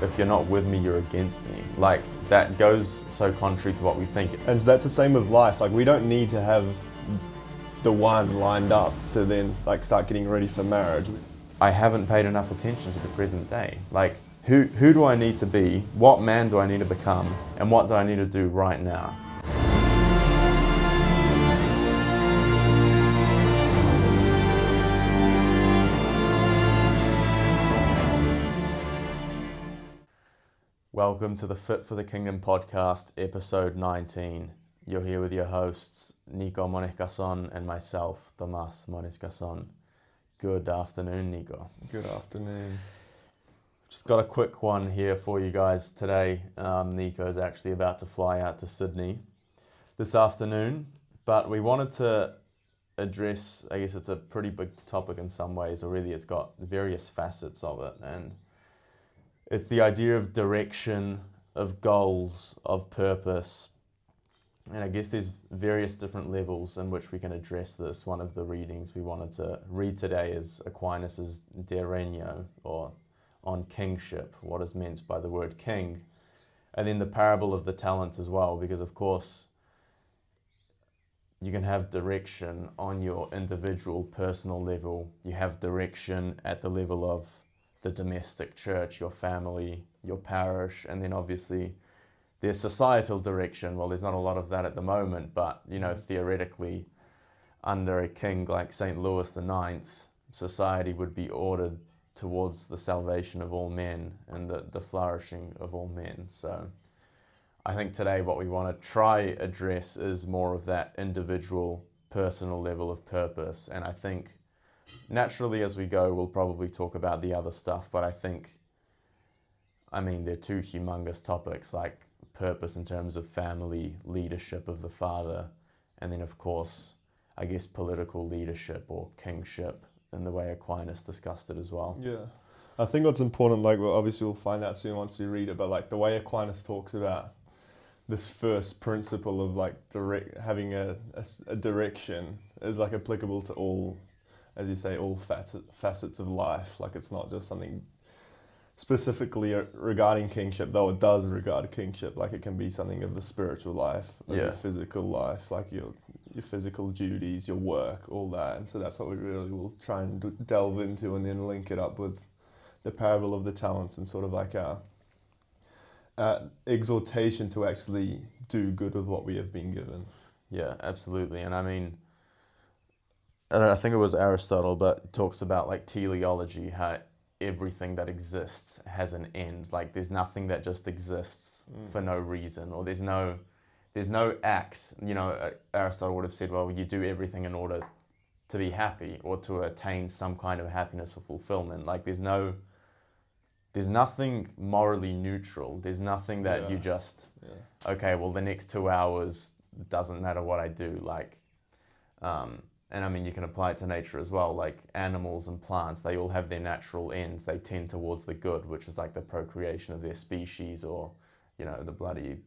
If you're not with me, you're against me. Like, that goes so contrary to what we think. And that's the same with life. Like, we don't need to have the one lined up to then like start getting ready for marriage. I haven't paid enough attention to the present day. Like, who do I need to be? What man do I need to become? And what do I need to do right now? Welcome to the Fit for the Kingdom podcast, episode 19. You're here with your hosts, Nico Monescason and myself, Tomas Monescason. Good afternoon, Nico. Good afternoon. Just got a quick one here for you guys today. Nico is actually about to fly out to Sydney this afternoon, but we wanted to address, I guess it's a pretty big topic in some ways, or really it's got various facets of it, and it's the idea of direction, of goals, of purpose. And I guess there's various different levels in which we can address this. One of the readings we wanted to read today is Aquinas' De Regno, or on kingship, what is meant by the word king. And then the parable of the talents as well, because of course you can have direction on your individual personal level. You have direction at the level of the domestic church, your family, your parish, and then obviously there's societal direction. Well, there's not a lot of that at the moment, but theoretically, under a king like St. Louis IX, society would be ordered towards the salvation of all men and the flourishing of all men. So I think today what we want to try address is more of that individual, personal level of purpose. And I think naturally, as we go, we'll probably talk about the other stuff, but they're two humongous topics, like purpose in terms of family, leadership of the father, and then, of course, I guess political leadership or kingship in the way Aquinas discussed it as well. Yeah. I think what's important, like, well, obviously we'll find out soon once we read it, but like the way Aquinas talks about this first principle of like having a direction is like applicable to all, as you say, all facets of life. Like, it's not just something specifically regarding kingship, though it does regard kingship. Like, it can be something of the spiritual life, of your physical life, like your physical duties, your work, all that. And so that's what we really will try and delve into, and then link it up with the parable of the talents and sort of like our exhortation to actually do good with what we have been given. Yeah, absolutely. And I think it was Aristotle, but it talks about like teleology, how everything that exists has an end. Like, there's nothing that just exists for no reason, or there's no act. Aristotle would have said, well, you do everything in order to be happy or to attain some kind of happiness or fulfillment. Like, there's nothing morally neutral. There's nothing that you just, okay, well, the next 2 hours doesn't matter what I do. Like, and you can apply it to nature as well. Like, animals and plants, they all have their natural ends. They tend towards the good, which is like the procreation of their species, or, the bloody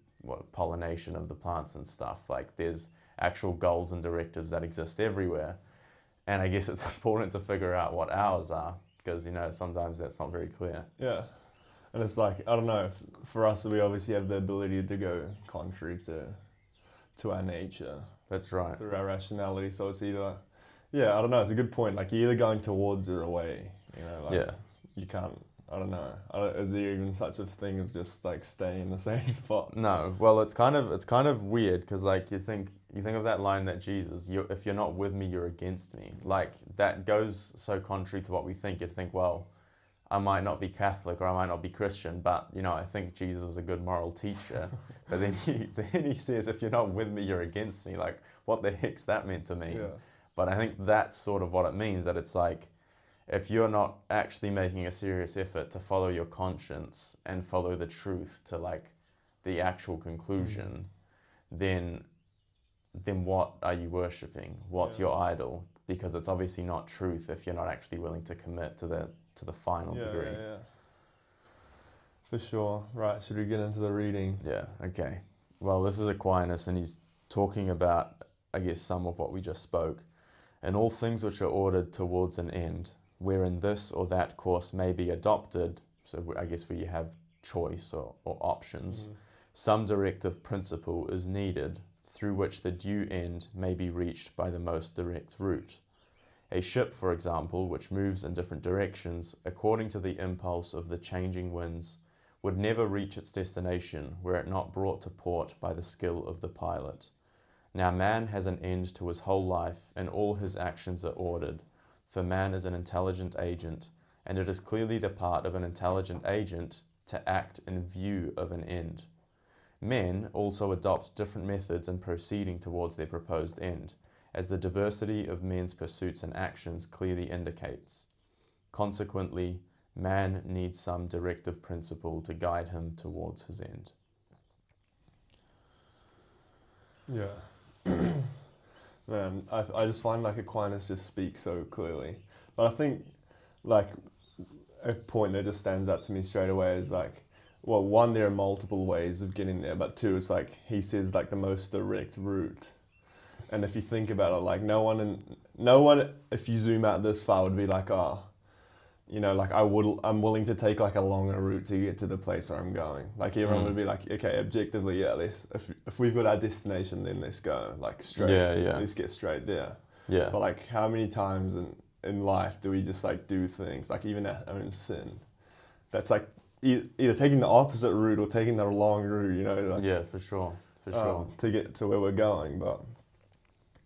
pollination of the plants and stuff. Like, there's actual goals and directives that exist everywhere. And I guess it's important to figure out what ours are, because, sometimes that's not very clear. Yeah. And it's like, I don't know, for us, we obviously have the ability to go contrary to our nature. That's right. Through our rationality. So it's either, I don't know, it's a good point. Like, you're either going towards or away, you can't, I don't know. Is there even such a thing of just like staying in the same spot? No. Well, it's kind of weird, because like you think of that line that Jesus, if you're not with me, you're against me. Like, that goes so contrary to what we think. You'd think, well, I might not be Catholic or I might not be Christian, but I think Jesus was a good moral teacher. But then he says, if you're not with me, you're against me. Like, what the heck's that meant to mean? Yeah. But I think that's sort of what it means, that it's like, if you're not actually making a serious effort to follow your conscience and follow the truth to like the actual conclusion, then what are you worshipping? What's your idol? Because it's obviously not truth if you're not actually willing to commit to the final degree. Yeah. For sure. Right, should we get into the reading? Yeah, okay. Well, this is Aquinas, and he's talking about, I guess, some of what we just spoke. In all things which are ordered towards an end, wherein this or that course may be adopted, so I guess where you have choice or options, some directive principle is needed through which the due end may be reached by the most direct route. A ship, for example, which moves in different directions according to the impulse of the changing winds, would never reach its destination were it not brought to port by the skill of the pilot. Now man has an end to his whole life, and all his actions are ordered, for man is an intelligent agent, and it is clearly the part of an intelligent agent to act in view of an end. Men also adopt different methods in proceeding towards their proposed end, as the diversity of men's pursuits and actions clearly indicates. Consequently, man needs some directive principle to guide him towards his end. Yeah. Man, I just find like Aquinas just speaks so clearly. But I think like a point that just stands out to me straight away is like, well, one, there are multiple ways of getting there, but two, it's like he says like the most direct route. And if you think about it, like no one, if you zoom out this far, would be like, oh, you know, like I'm willing to take like a longer route to get to the place where I'm going. Like everyone would be like, okay, objectively, yeah, if we've got our destination, then let's go, like straight. Yeah. Let's get straight there. Yeah. But like, how many times in life do we just like do things, like even our own sin, that's like either taking the opposite route or taking the long route, you know? Like, Yeah, for sure. To get to where we're going, but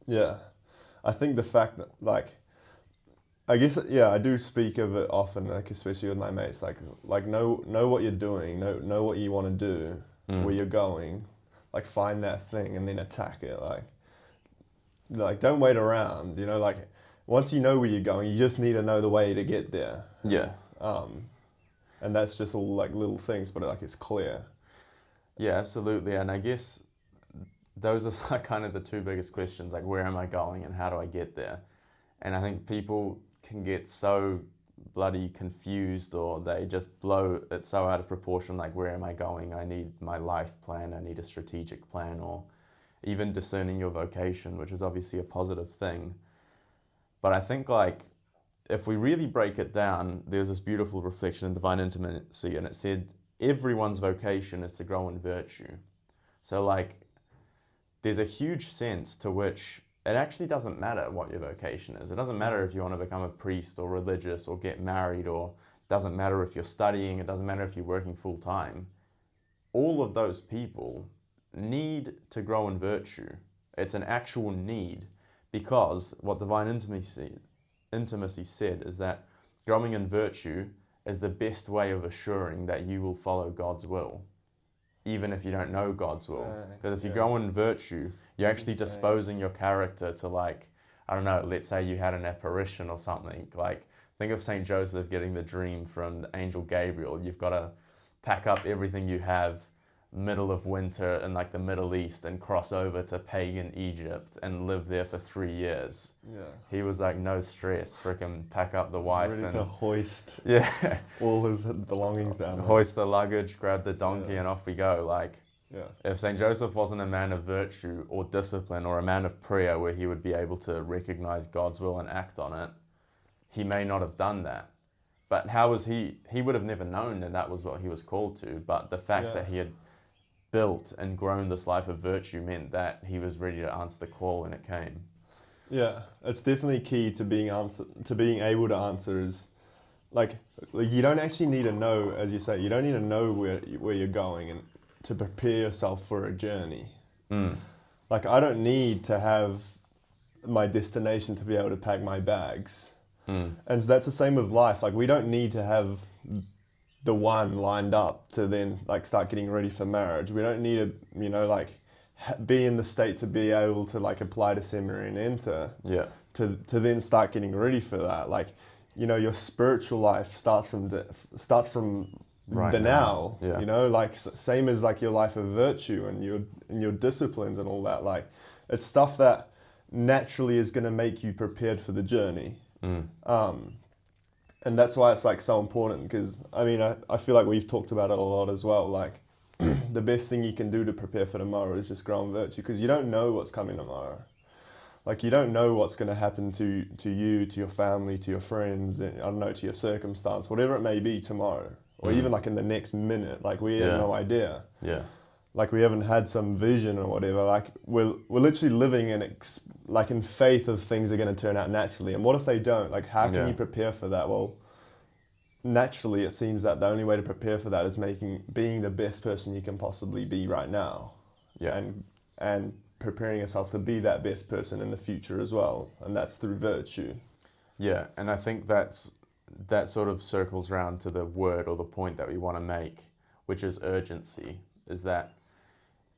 yeah, I think the fact that like, I guess, yeah, I do speak of it often, like especially with my mates, like know what you're doing, know what you want to do, where you're going, like find that thing and then attack it, like don't wait around, you know, like once you know where you're going, you just need to know the way to get there. Yeah. And that's just all like little things, but like it's clear. Yeah, absolutely. And I guess those are like kind of the two biggest questions, like where am I going and how do I get there? And I think people can get so bloody confused, or they just blow it so out of proportion, like where am I going? I need my life plan, I need a strategic plan, or even discerning your vocation, which is obviously a positive thing. But I think like if we really break it down, there's this beautiful reflection in Divine Intimacy, and it said everyone's vocation is to grow in virtue. So like there's a huge sense to which it actually doesn't matter what your vocation is. It doesn't matter if you want to become a priest or religious or get married, or it doesn't matter if you're studying, it doesn't matter if you're working full time. All of those people need to grow in virtue. It's an actual need, because what Divine Intimacy said is that growing in virtue is the best way of assuring that you will follow God's will, even if you don't know God's will. Because if you grow in virtue, you're actually disposing your character to, like, I don't know, let's say you had an apparition or something. Like, think of St. Joseph getting the dream from the angel Gabriel. You've got to pack up everything you have middle of winter in like the Middle East and cross over to pagan Egypt and live there for 3 years. Yeah. He was like, no stress, freaking pack up the wife ready and to hoist yeah, all his belongings down. hoist the luggage, grab the donkey, and off we go. Like, Yeah. if St. Joseph wasn't a man of virtue or discipline or a man of prayer where he would be able to recognize God's will and act on it, he may not have done that. But how was he would have never known that was what he was called to. But the fact that he had built and grown this life of virtue meant that he was ready to answer the call when it came. Yeah, it's definitely key to being able to answer is like you don't actually need to know, as you say, you don't need to know where you're going and to prepare yourself for a journey. Like I don't need to have my destination to be able to pack my bags. And so that's the same with life. Like we don't need to have the one lined up to then like start getting ready for marriage. We don't need to, you know, like be in the state to be able to like apply to seminary and enter. Yeah. To then start getting ready for that. Like, you know, your spiritual life starts from Right the now. Yeah. You know, like same as like your life of virtue and your disciplines and all that. Like, it's stuff that naturally is going to make you prepared for the journey. And that's why it's like so important, because I mean I feel like we've talked about it a lot as well. Like the best thing you can do to prepare for tomorrow is just grow in virtue, because you don't know what's coming tomorrow. Like you don't know what's going to happen to you, to your family, to your friends, and I don't know, to your circumstance, whatever it may be tomorrow. or even like in the next minute. Like we have Yeah. no idea. Yeah. Like we haven't had some vision or whatever. Like we're literally living in like in faith of things are going to turn out naturally. And what if they don't? Like how can Yeah. you prepare for that? Well, naturally it seems that the only way to prepare for that is being the best person you can possibly be right now. Yeah. And preparing yourself to be that best person in the future as well. And that's through virtue. Yeah, and I think that sort of circles round to the word or the point that we want to make, which is urgency. Is that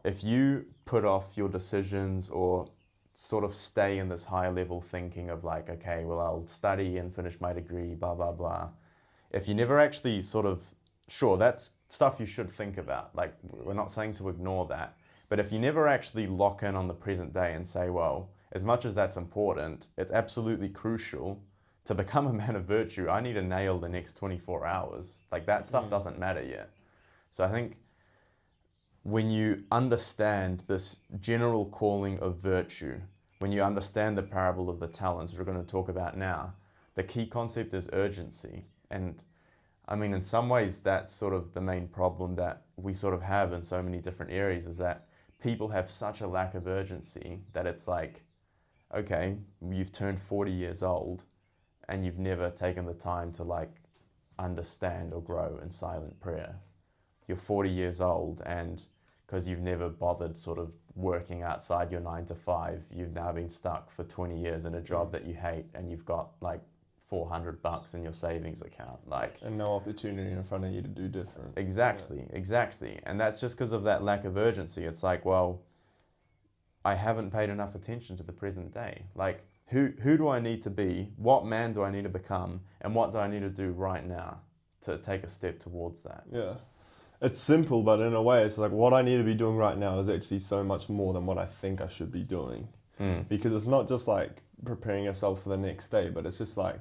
if you put off your decisions or sort of stay in this high level thinking of like, okay, well, I'll study and finish my degree, blah, blah, blah. If you never actually sort of, sure, that's stuff you should think about. Like, we're not saying to ignore that. But if you never actually lock in on the present day and say, well, as much as that's important, it's absolutely crucial to become a man of virtue. I need to nail the next 24 hours. Like that stuff doesn't matter yet. So I think when you understand this general calling of virtue, when you understand the parable of the talents, which we're going to talk about now, the key concept is urgency. And I mean, in some ways, that's sort of the main problem that we sort of have in so many different areas, is that people have such a lack of urgency that it's like, okay, you've turned 40 years old and you've never taken the time to like understand or grow in silent prayer. You're 40 years old, and because you've never bothered sort of working outside your 9 to 5, you've now been stuck for 20 years in a job that you hate, and you've got like $400 in your savings account, like, And no opportunity in front of you to do different. exactly. And that's just because of that lack of urgency. It's like, well, I haven't paid enough attention to the present day. Like, who do I need to be? What man do I need to become? And what do I need to do right now to take a step towards that? Yeah. It's simple, but in a way, it's like what I need to be doing right now is actually so much more than what I think I should be doing. Because it's not just like preparing yourself for the next day, but it's just like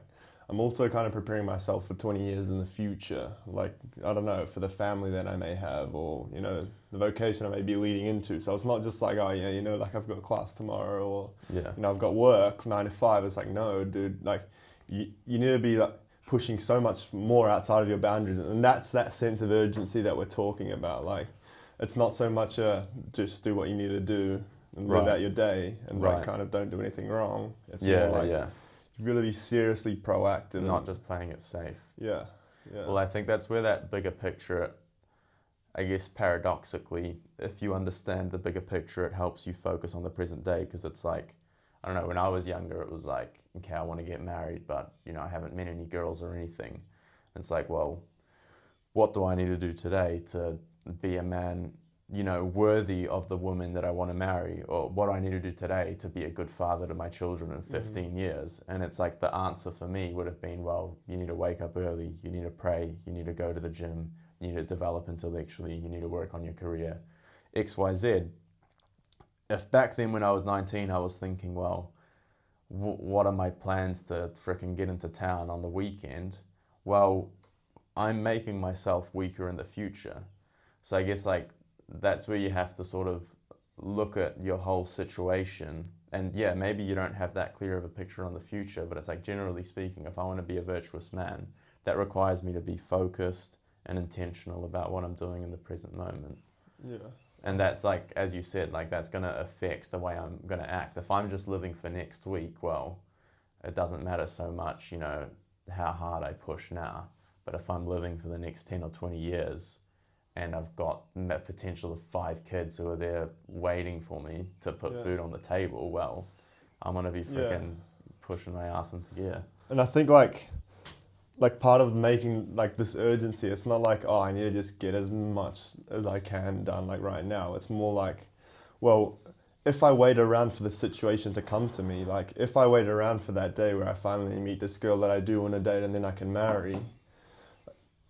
I'm also kind of preparing myself for 20 years in the future. Like, I don't know, for the family that I may have, or, you know, the vocation I may be leading into. So it's not just like, oh, yeah, you know, like I've got class tomorrow, or, Yeah. you know, I've got work 9 to 5. It's like, no, dude, like you need to be like pushing so much more outside of your boundaries. And that's that sense of urgency that we're talking about. Like, it's not so much just do what you need to do and live Right. out your day and Right. like kind of don't do anything wrong. It's Yeah, more like yeah. you've got to be seriously proactive. Not and, just playing it safe. yeah. Well, I think that's where that bigger picture, I guess paradoxically, if you understand the bigger picture, it helps you focus on the present day, because it's like, I don't know, when I was younger, it was like, okay, I want to get married, but, you know, I haven't met any girls or anything. And it's like, well, what do I need to do today to be a man, you know, worthy of the woman that I want to marry? Or what do I need to do today to be a good father to my children in 15 years? And it's like the answer for me would have been, well, you need to wake up early, you need to pray, you need to go to the gym, you need to develop intellectually, you need to work on your career, XYZ. If back then when I was 19, I was thinking, well, what are my plans to fricking get into town on the weekend? Well, I'm making myself weaker in the future. So I guess like that's where you have to sort of look at your whole situation. And yeah, maybe you don't have that clear of a picture on the future, but it's like, generally speaking, if I want to be a virtuous man, that requires me to be focused and intentional about what I'm doing in the present moment. Yeah. And that's like, as you said, like that's going to affect the way I'm going to act. If I'm just living for next week, well, it doesn't matter so much, you know, how hard I push now. But if I'm living for the next 10 or 20 years and I've got a potential of 5 kids who are there waiting for me to put food on the table, well, I'm going to be freaking pushing my ass into gear. And I think like part of making like this urgency, it's not like, oh, I need to just get as much as I can done like right now. It's more like, well, if I wait around for the situation to come to me, like if I wait around for that day where I finally meet this girl that I do want to date and then I can marry,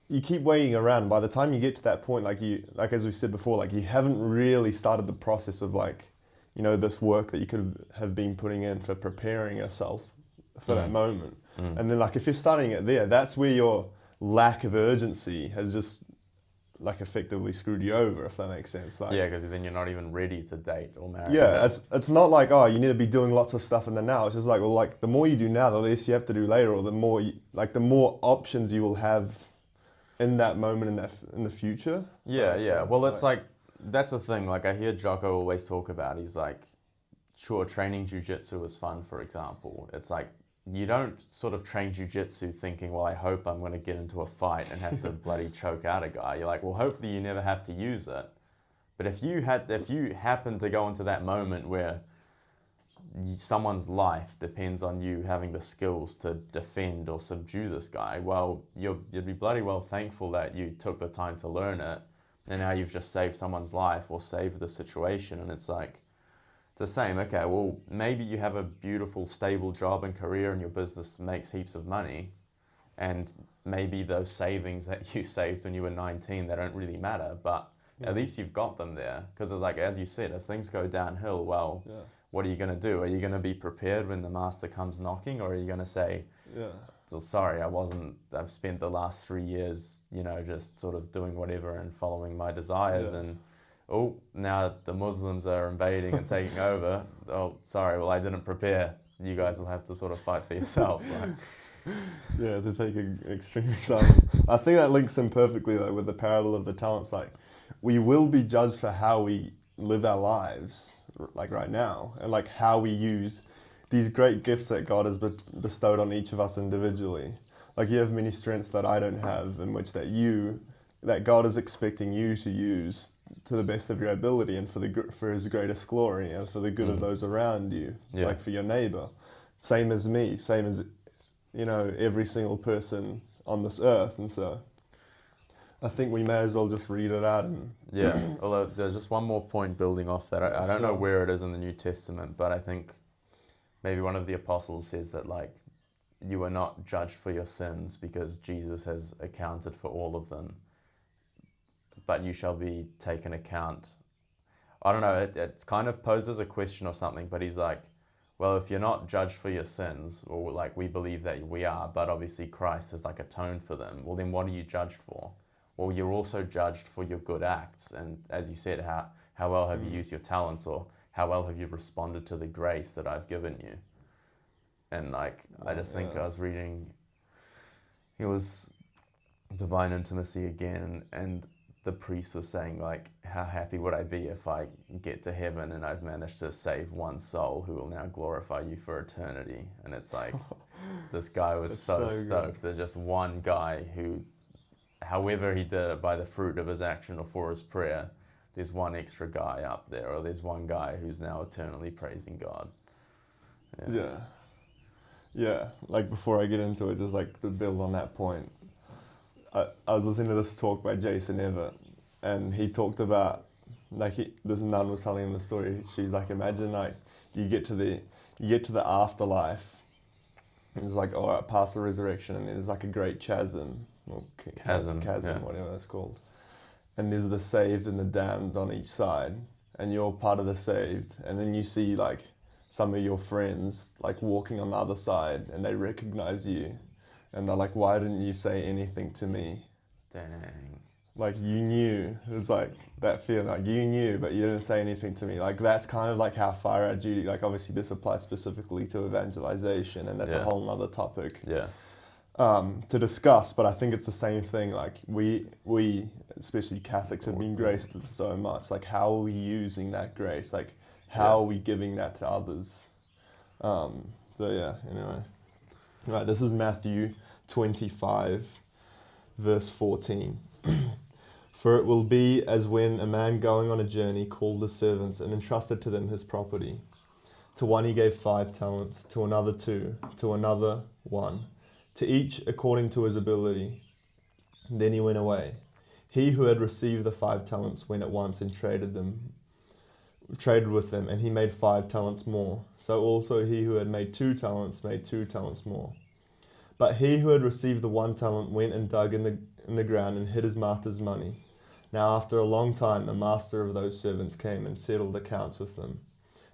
you keep waiting around. By the time you get to that point, like as we said before, like you haven't really started the process of like, you know, this work that you could have been putting in for preparing yourself for that moment. And then like if you're starting it there, that's where your lack of urgency has just like effectively screwed you over, if that makes sense. Like, Yeah, because then you're not even ready to date or marry. yeah, it's not like, oh, you need to be doing lots of stuff in the now. It's just like, well, like the more you do now, the less you have to do later, or the more options you will have in that moment, in the future. Yeah, That makes yeah. sense. Well, it's like that's the thing. Like I hear Jocko always talk about. He's like, sure, training jujitsu is fun. For example, it's like you don't sort of train jujitsu thinking, well, I hope I'm going to get into a fight and have to bloody choke out a guy. You're like, well, hopefully you never have to use it. But if you happen to go into that moment where someone's life depends on you having the skills to defend or subdue this guy, well, you'd be bloody well thankful that you took the time to learn it, and now you've just saved someone's life or saved the situation. And it's like, it's the same. Okay, well, maybe you have a beautiful, stable job and career and your business makes heaps of money, and maybe those savings that you saved when you were 19, they don't really matter, but at least you've got them there. Because like, as you said, if things go downhill, well, Yeah. what are you going to do? Are you going to be prepared when the master comes knocking, or are you going to say, Yeah. well, sorry, I've spent the last 3 years, just sort of doing whatever and following my desires, Yeah. and oh, now the Muslims are invading and taking over. Oh, sorry, well, I didn't prepare. You guys will have to sort of fight for yourself. Like, Yeah, to take an extreme example. I think that links in perfectly though with the parable of the talents. Like, we will be judged for how we live our lives, like right now, and like how we use these great gifts that God has bestowed on each of us individually. Like, you have many strengths that I don't have, in which that God is expecting you to use to the best of your ability and for His greatest glory and for the good of those around you, Yeah. like for your neighbor. Same as me, same as every single person on this earth. And so I think we may as well just read it out. And yeah. Although there's just one more point building off that. I don't know Sure. where it is in the New Testament, but I think maybe one of the apostles says that, like, you are not judged for your sins because Jesus has accounted for all of them, but you shall be taken account. I don't know, it kind of poses a question or something, but he's like, well, if you're not judged for your sins, or like we believe that we are, but obviously Christ has like atoned for them, well, then what are you judged for? Well, you're also judged for your good acts. And as you said, how well have you used your talents, or how well have you responded to the grace that I've given you? And like, I just think I was reading, it was Divine Intimacy again, and the priest was saying, like, how happy would I be if I get to heaven and I've managed to save one soul who will now glorify you for eternity. And it's like, this guy was That's so so stoked. There's just one guy who, however he did it, by the fruit of his action or for his prayer, there's one extra guy up there, or there's one guy who's now eternally praising God. Yeah. Like, before I get into it, just like to build on that point, I was listening to this talk by Jason Everett, and he talked about, like, this nun was telling him the story. She's like, imagine like you get to the afterlife, and it's like, all right, past the resurrection, and there's like a great chasm, or chasm, Yeah. whatever that's called, and there's the saved and the damned on each side, and you're part of the saved, and then you see like some of your friends like walking on the other side, and they recognize you. And they're like, why didn't you say anything to me? Dang. Like, you knew. It was like that feeling, like you knew, but you didn't say anything to me. Like, that's kind of like how fire out duty, like obviously this applies specifically to evangelization, and that's a whole nother topic Yeah. to discuss. But I think it's the same thing. Like, we especially Catholics, have been graced with so much. Like, how are we using that grace? Like, how are we giving that to others? So yeah, anyway. Right, this is Matthew 25, verse 14. For it will be as when a man going on a journey called his servants and entrusted to them his property. To one he gave 5 talents, to another 2, to another 1, to each according to his ability. Then he went away. He who had received the 5 talents went at once and traded with them, and he made 5 talents more. So also he who had made 2 talents made 2 talents more. But he who had received the 1 talent went and dug in the ground and hid his master's money. Now after a long time the master of those servants came and settled accounts with them.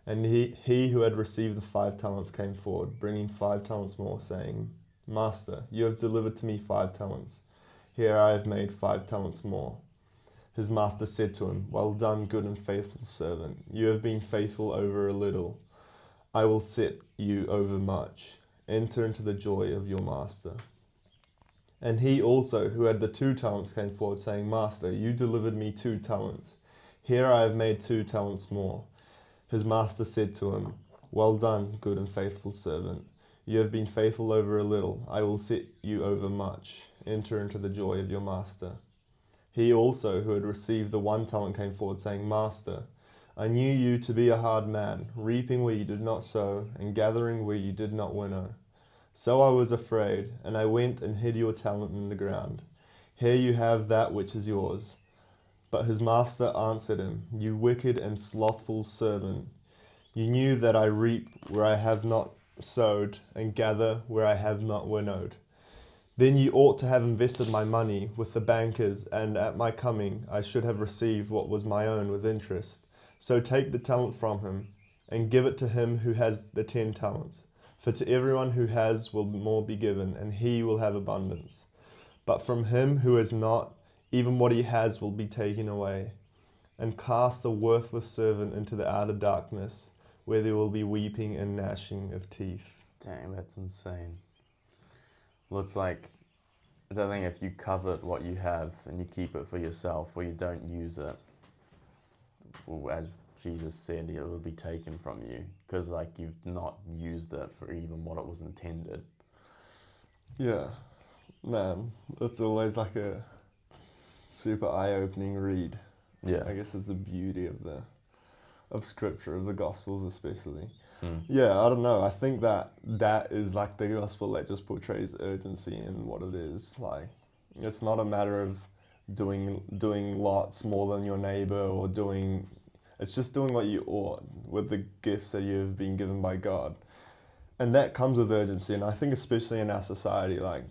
And he who had received the 5 talents came forward, bringing 5 talents more, saying, Master, you have delivered to me 5 talents. Here I have made 5 talents more. His master said to him, Well done, good and faithful servant. You have been faithful over a little. I will set you over much. Enter into the joy of your master. And he also, who had the 2 talents, came forward, saying, Master, you delivered me 2 talents. Here I have made 2 talents more. His master said to him, Well done, good and faithful servant. You have been faithful over a little. I will set you over much. Enter into the joy of your master. He also, who had received the 1 talent, came forward, saying, Master, I knew you to be a hard man, reaping where you did not sow, and gathering where you did not winnow. So I was afraid, and I went and hid your talent in the ground. Here you have that which is yours. But his master answered him, You wicked and slothful servant. You knew that I reap where I have not sowed, and gather where I have not winnowed. Then you ought to have invested my money with the bankers, and at my coming I should have received what was my own with interest. So take the talent from him, and give it to him who has the 10 talents. For to everyone who has will more be given, and he will have abundance. But from him who has not, even what he has will be taken away. And cast the worthless servant into the outer darkness, where there will be weeping and gnashing of teeth. Dang, that's insane. Looks like, I don't think if you covet what you have and you keep it for yourself or you don't use it, well, as Jesus said, it will be taken from you because like you've not used it for even what it was intended. Yeah, man, it's always like a super eye-opening read. Yeah. I guess it's the beauty of scripture, of the gospels especially. Mm. Yeah, I don't know. I think that is like the gospel that just portrays urgency in what it is. Like, it's not a matter of doing lots more than your neighbor or doing. It's just doing what you ought with the gifts that you've been given by God, and that comes with urgency. And I think especially in our society, like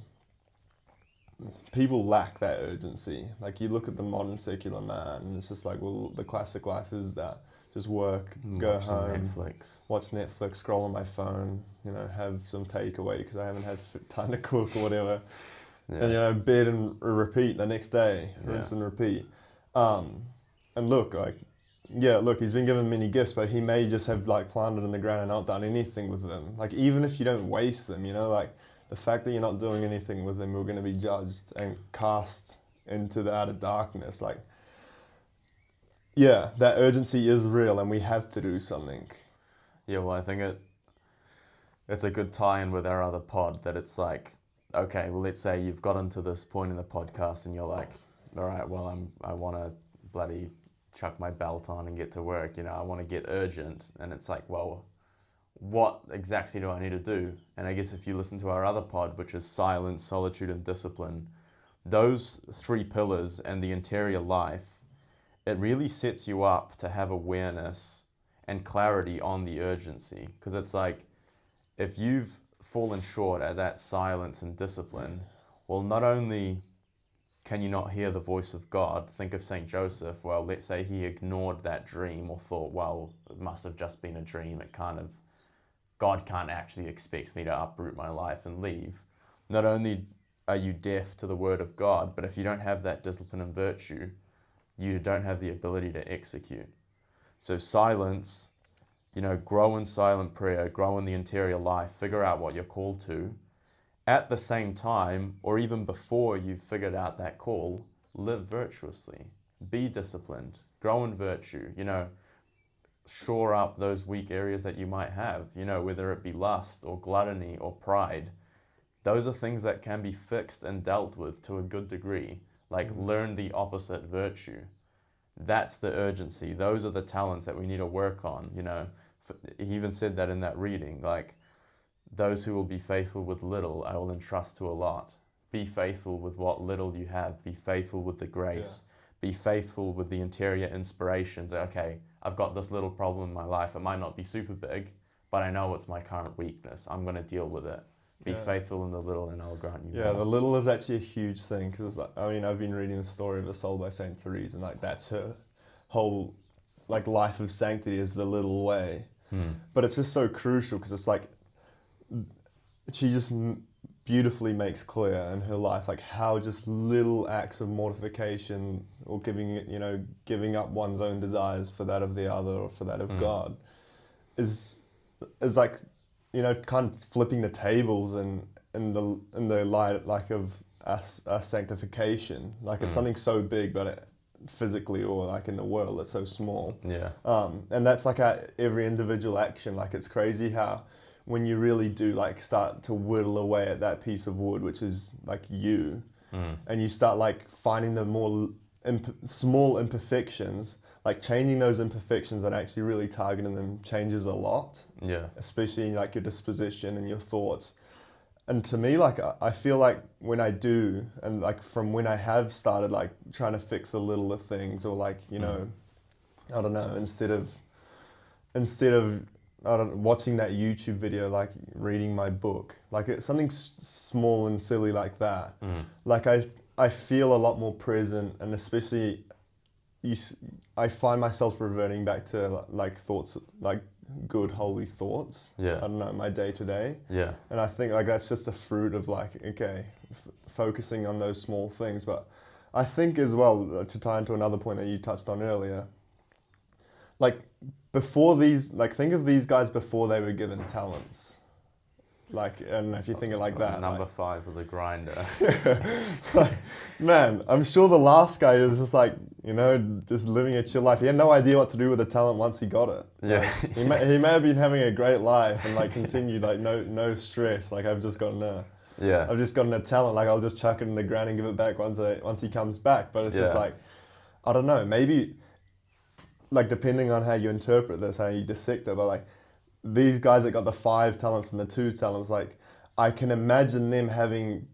people lack that urgency. Like you look at the modern secular man, and it's just like, well, the classic life is that. Just work, go Watch some home, Netflix. watch Netflix, scroll on my phone, have some takeaway because I haven't had time to cook or whatever. Yeah. And, bed and repeat the next day, rinse and repeat. And look, he's been given many gifts, but he may just have like planted in the ground and not done anything with them. Like even if you don't waste them, like the fact that you're not doing anything with them, we're going to be judged and cast into the outer darkness. Like, yeah, that urgency is real and we have to do something. Yeah, well, I think it's a good tie-in with our other pod that it's like, okay, well, let's say you've gotten to this point in the podcast and you're like, all right, well, I want to bloody chuck my belt on and get to work, I want to get urgent. And it's like, well, what exactly do I need to do? And I guess if you listen to our other pod, which is silence, solitude, and discipline, those 3 pillars and the interior life, it really sets you up to have awareness and clarity on the urgency. Because it's like, if you've fallen short at that silence and discipline, well, not only can you not hear the voice of God, think of St. Joseph, well, let's say he ignored that dream or thought, well, it must have just been a dream. God can't actually expect me to uproot my life and leave. Not only are you deaf to the word of God, but if you don't have that discipline and virtue, you don't have the ability to execute. So silence, grow in silent prayer, grow in the interior life, figure out what you're called to. At the same time, or even before you've figured out that call, live virtuously, be disciplined, grow in virtue, shore up those weak areas that you might have, whether it be lust or gluttony or pride. Those are things that can be fixed and dealt with to a good degree. Learn the opposite virtue. That's the urgency. Those are the talents that we need to work on. He even said that in that reading, those who will be faithful with little, I will entrust to a lot. Be faithful with what little you have. Be faithful with the grace. Yeah. Be faithful with the interior inspirations. Okay, I've got this little problem in my life. It might not be super big, but I know it's my current weakness. I'm going to deal with it. Be faithful in the little and I'll grant you more. The little is actually a huge thing because, I've been reading the story of a soul by Saint Therese and, that's her whole, life of sanctity is the little way. But it's just so crucial because it's she just beautifully makes clear in her life, how just little acts of mortification or giving up one's own desires for that of the other or for that of God is kind of flipping the tables in the light of our sanctification. Like it's something so big, but physically or like in the world, it's so small. Yeah. And that's like every individual action. Like it's crazy how when you really do like start to whittle away at that piece of wood, which is like you, and you start like finding the more small imperfections, like changing those imperfections and actually really targeting them changes a lot. Yeah. Especially in like your disposition and your thoughts. And to me, like I feel like when I do, and like from when I have started like trying to fix the littler things, or like, you know, I don't know, instead of watching that YouTube video, like reading my book, like it's something small and silly like that. Like I feel a lot more present, and especially I find myself reverting back to like thoughts, like good holy thoughts. Yeah. I don't know, my day to day. Yeah. And I think like that's just a fruit of like, okay, focusing on those small things. But I think as well, to tie into another point that you touched on earlier, like before these, like think of these guys before they were given talents. Like, I don't know if you think it like that. Number like, 5 was a grinder. like, man, I'm sure the last guy was just like, you know, just living a chill life. He had no idea what to do with the talent once he got it. Yeah. Like, he may have been having a great life and like continued like no stress. Like I've just gotten a talent. Like I'll just chuck it in the ground and give it back once he comes back. But it's just like, I don't know, maybe like depending on how you interpret this, how you dissect it, but like these guys that got the 5 talents and the 2 talents, like I can imagine them having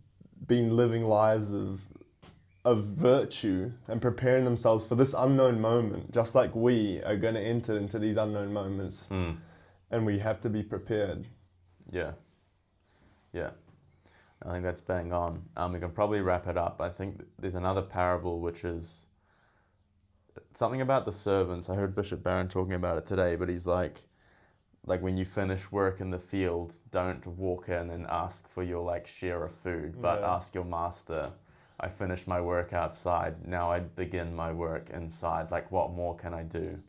been living lives of virtue and preparing themselves for this unknown moment, just like we are going to enter into these unknown moments, and we have to be prepared. Yeah. I think that's bang on. We can probably wrap it up. I think there's another parable which is something about the servants. I heard Bishop Barron talking about it today, but he's like when you finish work in the field, don't walk in and ask for your like share of food, but ask your master, I finished my work outside, now I begin my work inside. Like what more can I do?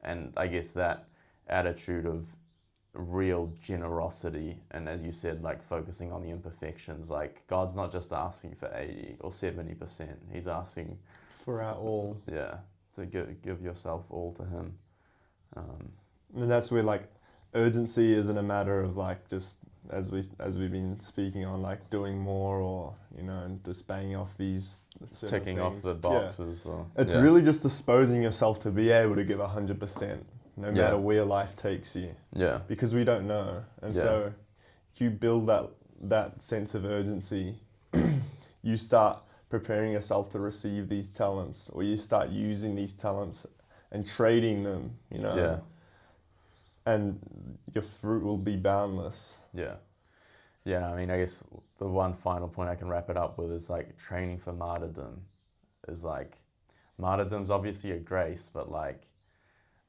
And I guess that attitude of real generosity, and as you said, like focusing on the imperfections, like God's not just asking for 80 or 70%, he's asking for our all. Yeah, to give yourself all to him. And that's where like urgency isn't a matter of like just as we've been speaking on, like doing more, or you know, and just banging off these ticking off the boxes. Or, it's really just disposing yourself to be able to give 100%, no matter where life takes you. Yeah. Because we don't know, and so you build that sense of urgency. You start preparing yourself to receive these talents, or you start using these talents and trading them. You know. Yeah. And your fruit will be boundless. Yeah, I mean, I guess the one final point I can wrap it up with is like training for martyrdom is like, martyrdom's obviously a grace, but like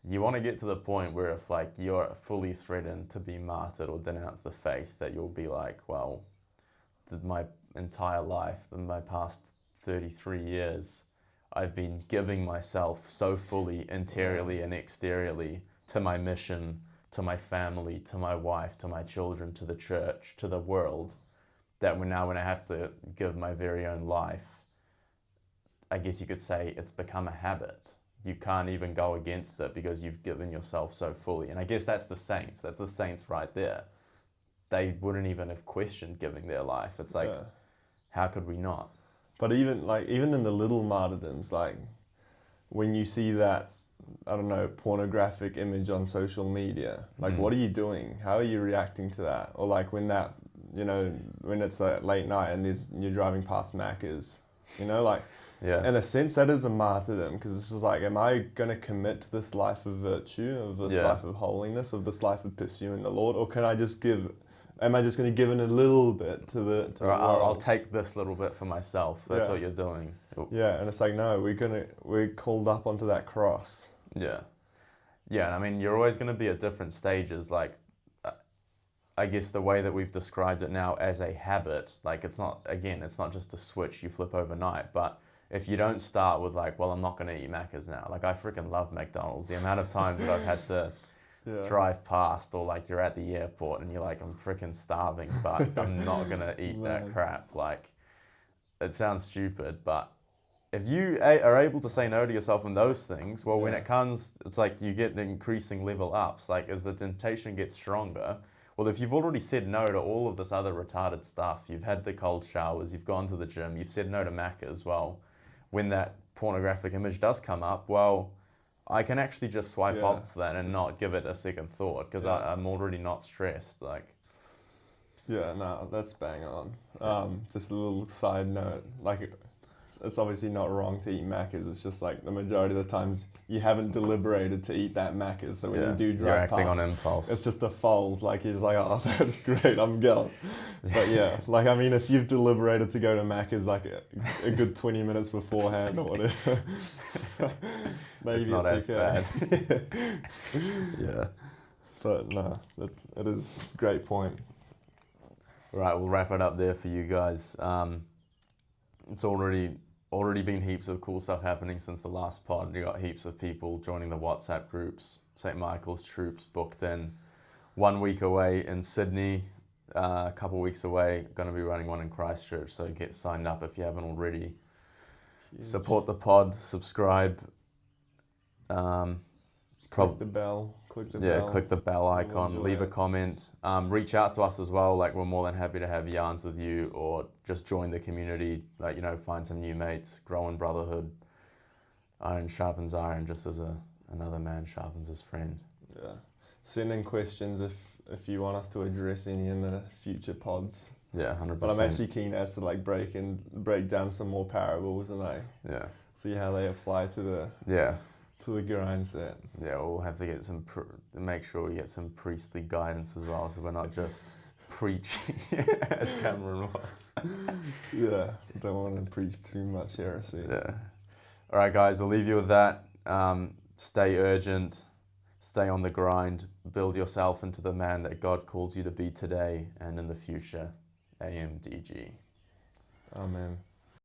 you want to get to the point where if like you're fully threatened to be martyred or denounce the faith, that you'll be like, well, my entire life, my past 33 years, I've been giving myself so fully, interiorly and exteriorly, to my mission, to my family, to my wife, to my children, to the church, to the world, that when I have to give my very own life, I guess you could say it's become a habit. You can't even go against it because you've given yourself so fully. And I guess that's the saints. That's the saints right there. They wouldn't even have questioned giving their life. It's like, how could we not? But even in the little martyrdoms, like when you see that, I don't know, pornographic image on social media, like what are you doing? How are you reacting to that? Or like when that, you know, when it's like late night and you're driving past Macca's, you know, like in a sense that is a martyrdom, because it's just like, am I going to commit to this life of virtue, of this life of holiness, of this life of pursuing the Lord, or can I just am I just going to give in a little bit to the world? I'll take this little bit for myself. That's what you're doing. Yeah, and it's like, no, we're called up onto that cross. Yeah, I mean, you're always going to be at different stages. Like, I guess the way that we've described it now as a habit, like it's not just a switch you flip overnight, but if you don't start with like, well, I'm not going to eat Macca's now. Like, I freaking love McDonald's. The amount of times that I've had to drive past, or like you're at the airport and you're like, I'm freaking starving, but I'm not going to eat that crap. Like, it sounds stupid, but if you are able to say no to yourself in those things, well, when Yeah. it comes, it's like you get increasing level ups. Like as the temptation gets stronger, well, if you've already said no to all of this other retarded stuff, you've had the cold showers, you've gone to the gym, you've said no to Mac as well, when that pornographic image does come up, well, I can actually just swipe Yeah, off that and just- not give it a second thought because Yeah. I'm already not stressed. Like, Yeah, no, that's bang on. Just a little side note, like it's obviously not wrong to eat Macca's. It's just like the majority of the times you haven't deliberated to eat that Macca's. So when you do you're drive acting past, on impulse. it's just a fold. Like he's like, oh, that's great, I'm going. But yeah, like I mean, if you've deliberated to go to Macca's like a good 20 minutes beforehand or whatever, maybe It's not as okay. Yeah. But no, it is a great point. Right, we'll wrap it up there for you guys. It's already been heaps of cool stuff happening since the last pod. You got heaps of people joining the WhatsApp groups. St. Michael's troops booked in. 1 week away in Sydney, a couple weeks away. Going to be running one in Christchurch. So get signed up if you haven't already. Support the pod. Subscribe. Click the bell. Click the bell. Click the bell We'll icon, enjoy leave a it. comment, reach out to us as well. Like we're more than happy to have yarns with you, or just join the community. Like find some new mates, grow in brotherhood. Iron sharpens iron, just as another man sharpens his friend. Yeah. Send in questions if you want us to address any in the future pods. Yeah, 100%. But I'm actually keen as to like break down some more parables and like see how they apply to the grind set. Yeah, we'll have to get make sure we get some priestly guidance as well, so we're not just preaching as Cameron was. Yeah, don't want to preach too much heresy. Yeah. All right, guys, we'll leave you with that. Stay urgent, stay on the grind, build yourself into the man that God calls you to be today and in the future. AMDG. Amen.